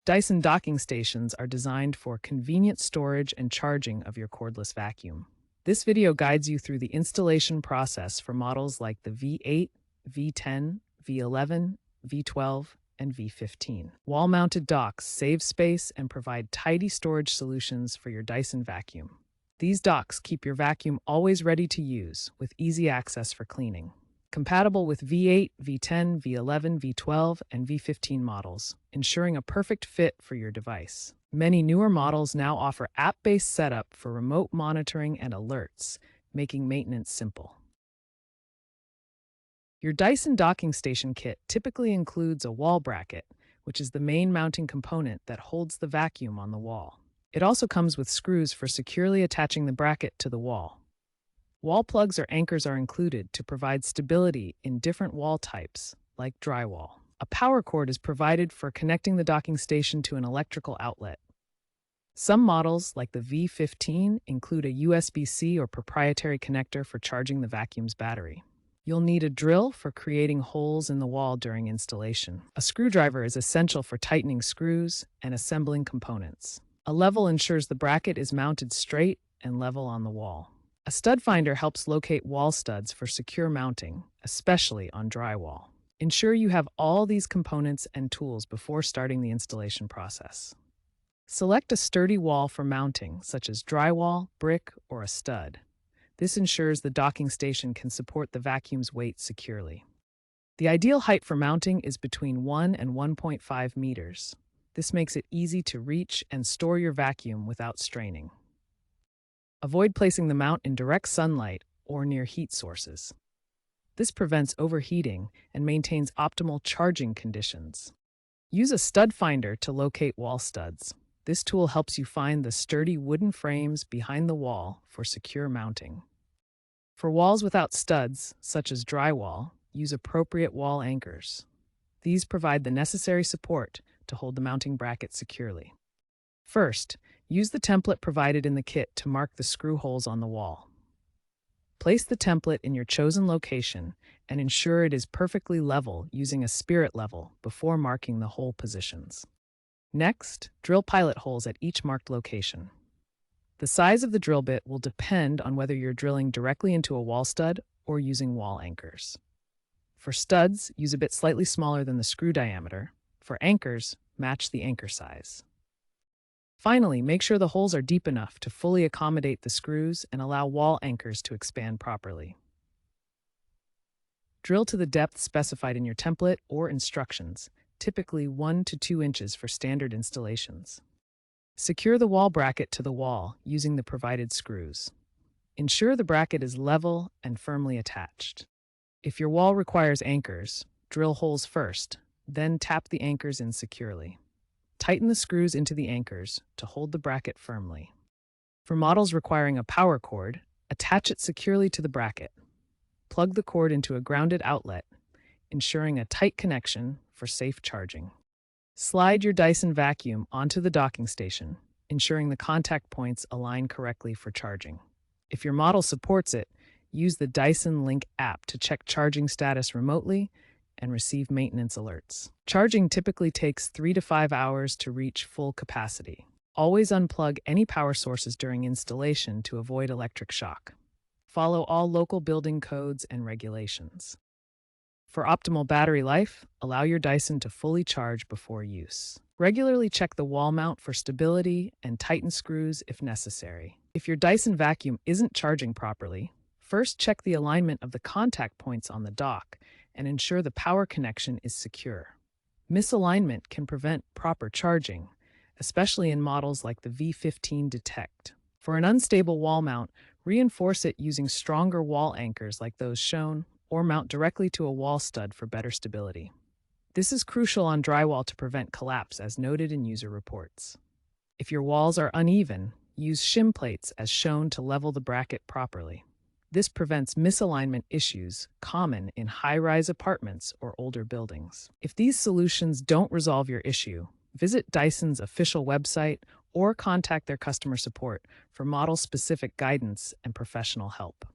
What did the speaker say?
Dyson docking stations are designed for convenient storage and charging of your cordless vacuum. This video guides you through the installation process for models like the V8, V10, V11, V12, and V15. Wall-mounted docks save space and provide tidy storage solutions for your Dyson vacuum. These docks keep your vacuum always ready to use, with easy access for cleaning. Compatible with V8, V10, V11, V12, and V15 models, ensuring a perfect fit for your device. Many newer models now offer app-based setup for remote monitoring and alerts, making maintenance simple. Your Dyson docking station kit typically includes a wall bracket, which is the main mounting component that holds the vacuum on the wall. It also comes with screws for securely attaching the bracket to the wall. Wall plugs or anchors are included to provide stability in different wall types, like drywall. A power cord is provided for connecting the docking station to an electrical outlet. Some models, like the V15, include a USB-C or proprietary connector for charging the vacuum's battery. You'll need a drill for creating holes in the wall during installation. A screwdriver is essential for tightening screws and assembling components. A level ensures the bracket is mounted straight and level on the wall. A stud finder helps locate wall studs for secure mounting, especially on drywall. Ensure you have all these components and tools before starting the installation process. Select a sturdy wall for mounting, such as drywall, brick, or a stud. This ensures the docking station can support the vacuum's weight securely. The ideal height for mounting is between 1 and 1.5 meters. This makes it easy to reach and store your vacuum without straining. Avoid placing the mount in direct sunlight or near heat sources. This prevents overheating and maintains optimal charging conditions. Use a stud finder to locate wall studs. This tool helps you find the sturdy wooden frames behind the wall for secure mounting. For walls without studs, such as drywall, use appropriate wall anchors. These provide the necessary support to hold the mounting bracket securely. First, use the template provided in the kit to mark the screw holes on the wall. Place the template in your chosen location and ensure it is perfectly level using a spirit level before marking the hole positions. Next, drill pilot holes at each marked location. The size of the drill bit will depend on whether you're drilling directly into a wall stud or using wall anchors. For studs, use a bit slightly smaller than the screw diameter. For anchors, match the anchor size. Finally, make sure the holes are deep enough to fully accommodate the screws and allow wall anchors to expand properly. Drill to the depth specified in your template or instructions, typically 1 to 2 inches for standard installations. Secure the wall bracket to the wall using the provided screws. Ensure the bracket is level and firmly attached. If your wall requires anchors, drill holes first, then tap the anchors in securely. Tighten the screws into the anchors to hold the bracket firmly. For models requiring a power cord, attach it securely to the bracket. Plug the cord into a grounded outlet, ensuring a tight connection for safe charging. Slide your Dyson vacuum onto the docking station, ensuring the contact points align correctly for charging. If your model supports it, use the Dyson Link app to check charging status remotely and receive maintenance alerts. Charging typically takes 3 to 5 hours to reach full capacity. Always unplug any power sources during installation to avoid electric shock. Follow all local building codes and regulations. For optimal battery life, allow your Dyson to fully charge before use. Regularly check the wall mount for stability and tighten screws if necessary. If your Dyson vacuum isn't charging properly, first check the alignment of the contact points on the dock and ensure the power connection is secure. Misalignment can prevent proper charging, especially in models like the V15 Detect. For an unstable wall mount, reinforce it using stronger wall anchors like those shown, or mount directly to a wall stud for better stability. This is crucial on drywall to prevent collapse, as noted in user reports. If your walls are uneven, use shim plates as shown to level the bracket properly. This prevents misalignment issues common in high-rise apartments or older buildings. If these solutions don't resolve your issue, visit Dyson's official website or contact their customer support for model-specific guidance and professional help.